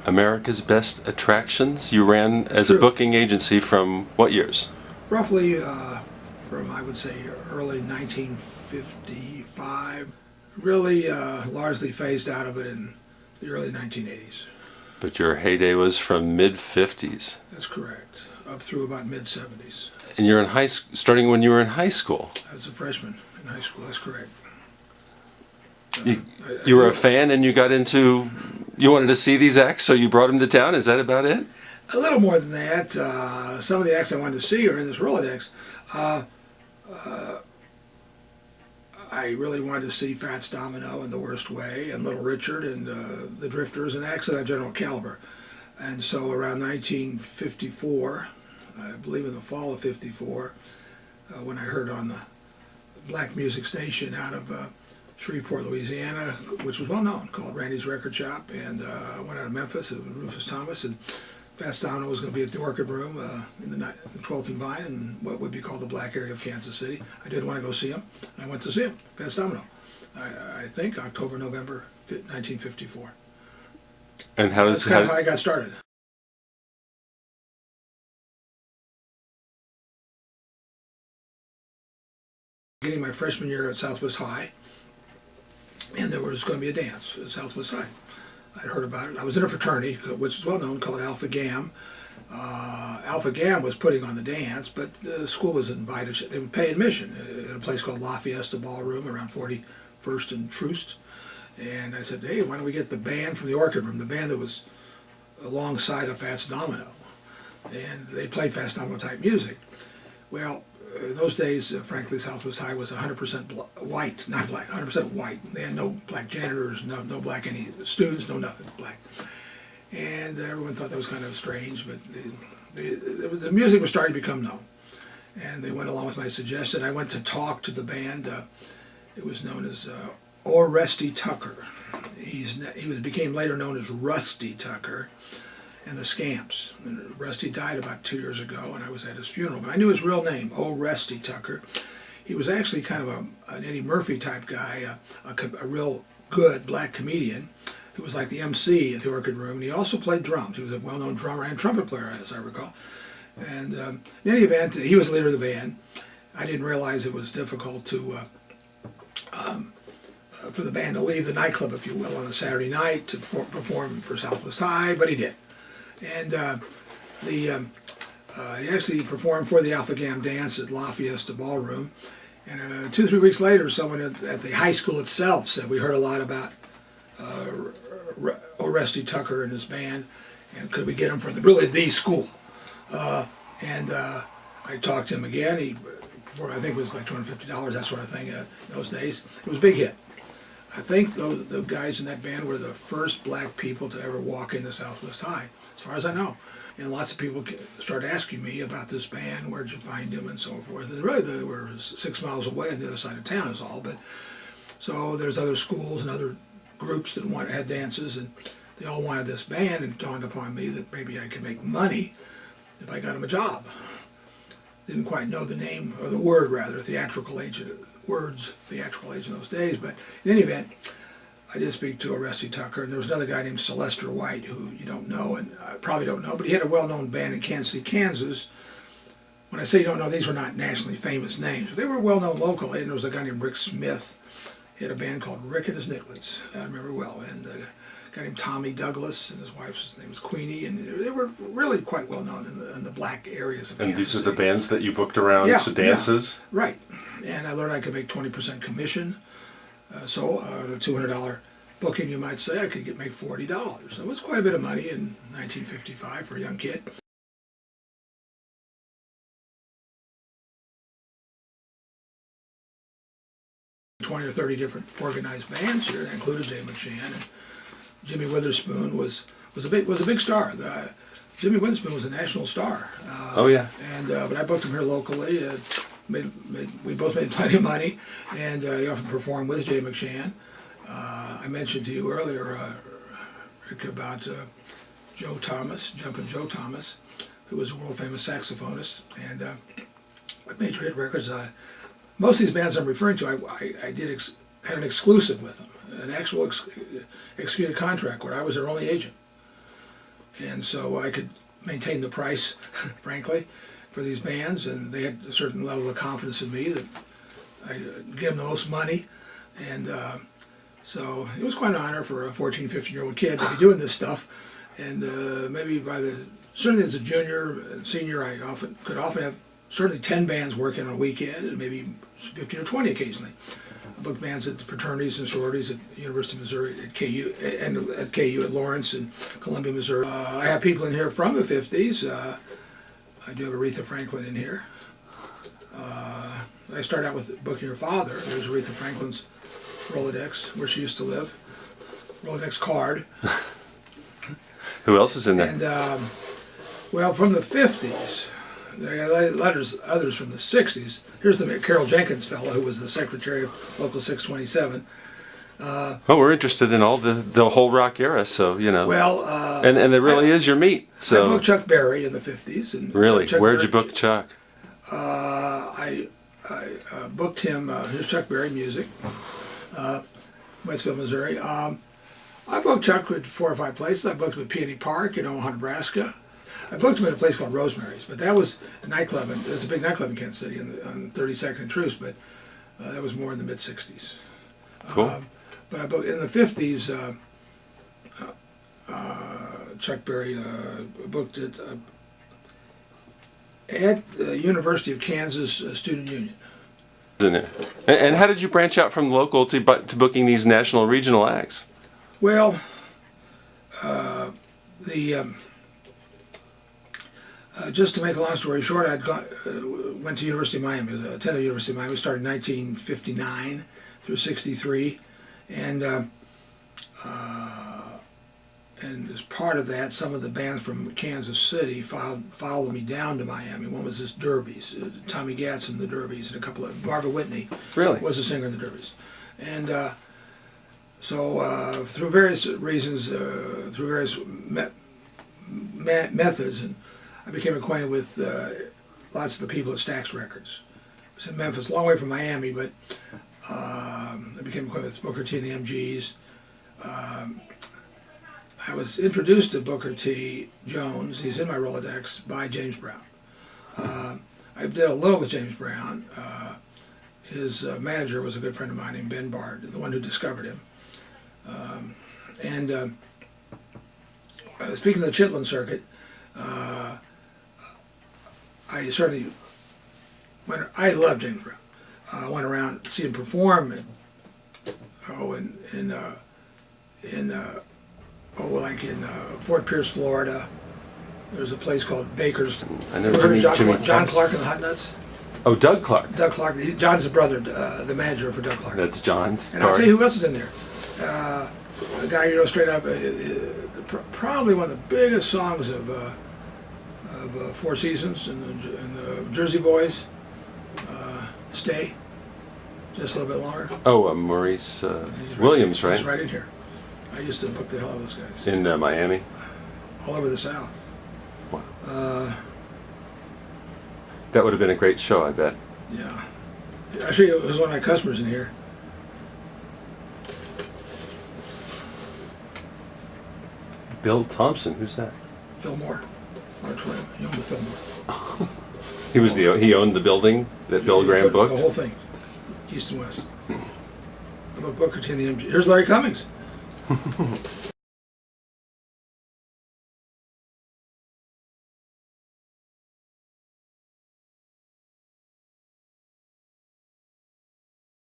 America's Best Attractions. You ran as a booking agency from what years? Roughly from, I would say, early 1955. Really largely phased out of it in the early 1980s. But your heyday was from mid-50s. That's correct. Up through about mid-70s. And you're in starting when you were in high school. I was a freshman in high school, that's correct. You were a fan and you wanted to see these acts, so you brought them to town? Is that about it? A little more than that. Some of the acts I wanted to see are in this Rolodex. I really wanted to see Fats Domino in The Worst Way and Little Richard and the Drifters and acts of that general caliber. And so around 1954, I believe in the fall of '54, when I heard on the black music station out of Shreveport, Louisiana, which was well known, called Randy's Record Shop, and I went out of Memphis, it was Rufus Thomas, and Fats Domino was going to be at the Orchid Room in the 12th and Vine in what would be called the black area of Kansas City. I did want to go see him, and I went to see him, Fats Domino. I think October, November 1954. And That's kind of how I got started. Beginning my freshman year at Southwest High, and there was going to be a dance at Southwest High. I'd heard about it. I was in a fraternity, which is well known, called Alpha Gam. Alpha Gam was putting on the dance, but the school was invited. They would pay admission at a place called La Fiesta Ballroom around 41st and Troost. And I said, hey, why don't we get the band from the Orchid Room, the band that was alongside of Fats Domino. And they played Fats Domino type music. Well, in those days, frankly, Southwest High was 100% white, not black, 100% white. They had no black janitors, no black any students, no nothing black. And everyone thought that was kind of strange, but the music was starting to become known. And they went along with my suggestion. I went to talk to the band. It was known as Rusty Tucker. He became later known as Rusty Tucker. And the Scamps. And Rusty died about 2 years ago, and I was at his funeral. But I knew his real name, Rusty Tucker. He was actually kind of an Eddie Murphy type guy, a real good black comedian who was like the MC at the Orchid Room. And he also played drums. He was a well-known drummer and trumpet player, as I recall. And in any event, he was the leader of the band. I didn't realize it was difficult to for the band to leave the nightclub, if you will, on a Saturday night to perform for Southwest High, but he did. And he actually performed for the Alpha Gam dance at La Fiesta Ballroom. And 2 or 3 weeks later, someone at the high school itself said, we heard a lot about Rusty Tucker and his band, and could we get him for the school? And I talked to him again. I think it was like $250, that sort of thing in those days. It was a big hit. I think the guys in that band were the first black people to ever walk into Southwest High, as far as I know. And lots of people started asking me about this band, where'd you find him, and so forth. And really, they were 6 miles away on the other side of town is all. But so there's other schools and other groups that had dances, and they all wanted this band, and it dawned upon me that maybe I could make money if I got them a job. Didn't quite know the name, or the word rather, theatrical agent in those days, but in any event, I did speak to Rusty Tucker, and there was another guy named Sylvester White, who you don't know, and probably don't know, but he had a well-known band in Kansas City, Kansas. When I say you don't know, these were not nationally famous names. They were well-known locally, and there was a guy named Rick Smith. He had a band called Rick and his Nitwits, I remember well, and a guy named Tommy Douglas, and his wife's name was Queenie, and they were really quite well-known in the black areas of Kansas. And these are the bands that you booked around to dances? Yeah, right. And I learned I could make 20% commission. So a $200 booking, you might say, I could make $40. So it was quite a bit of money in 1955 for a young kid. $20 or $30 different organized bands here. That included Jay McShann, and Jimmy Witherspoon was a big star. Jimmy Witherspoon was a national star. Oh yeah. And but I booked him here locally. We both made plenty of money, and he often performed with Jay McShann. I mentioned to you earlier, Rick, about Joe Thomas, Jumpin' Joe Thomas, who was a world-famous saxophonist, and with Major Hit Records. Most of these bands I'm referring to, I had an exclusive with them, an actual executed contract where I was their only agent. and so I could maintain the price, frankly, for these bands, and they had a certain level of confidence in me that I give them the most money, and so it was quite an honor for a 14, 15-year-old kid to be doing this stuff, and maybe certainly as a junior and senior, I could often have certainly 10 bands working on a weekend, and maybe 15 or 20 occasionally. I booked bands at fraternities and sororities at University of Missouri, at KU, and at KU at Lawrence and Columbia, Missouri. I have people in here from the 50s. I do have Aretha Franklin in here. I start out with booking her father. There's Aretha Franklin's Rolodex, where she used to live. Rolodex card. Who else is in there? And, well, from the 50s, there are others from the 60s. Here's the Carol Jenkins fellow who was the secretary of Local 627. Oh, we're interested in all the whole rock era, so, you know. Well, and there really is your meat. I So booked Chuck Berry in the 50s. And really, Chuck where'd Berry, you book Chuck? I booked him, here's Chuck Berry Music, Westville, Missouri. I booked Chuck at 4 or 5 places. I booked him at Peony Park in Omaha, Nebraska. I booked him at a place called Rosemary's, but that was a nightclub. There's a big nightclub in Kansas City on 32nd and Truce, but that was more in the mid-60s. Cool. But I booked in the 50s. Chuck Berry booked it at the University of Kansas Student Union. Isn't it? And how did you branch out from local to booking these national regional acts? Well, just to make a long story short, went to University of Miami, attended University of Miami, started in 1959 through 63, and as part of that, some of the bands from Kansas City followed me down to Miami. One was this Derbies, Tommy Gatz and the Derbies, and a couple of Marva Whitney Really? was a singer in the Derbies, and so through various reasons, through various methods, and I became acquainted with lots of the people at Stax Records. It was in Memphis, a long way from Miami, but I became acquainted with Booker T and the MGs. I was introduced to Booker T. Jones, he's in my Rolodex, by James Brown. I did a little with James Brown. His manager was a good friend of mine named Ben Bard, the one who discovered him. Speaking of the Chitlin circuit, I certainly I love James Brown. I went around to see him perform in Fort Pierce, Florida. There's a place called Baker's. I know Ever heard of Jimmy John Clark. Clark and the Hot Nuts? Oh, Doug Clark. Doug Clark. John's the brother, the manager for Doug Clark. That's John's. And I'll tell you who else is in there. A guy you know straight up, probably one of the biggest songs of Four Seasons and the Jersey Boys. Stay, just a little bit longer. Oh, Maurice Williams, right? He's right in here. I used to book the hell out of those guys. In Miami. All over the South. Wow. That would have been a great show, I bet. Yeah. Actually, it was one of my customers in here. Bill Thompson, who's that? Fillmore. Mark Twain. He owned the Fillmore. He owned the building that Bill Graham booked. The whole thing, east and west. I booked Booker T and the MG. Here's Larry Cummings.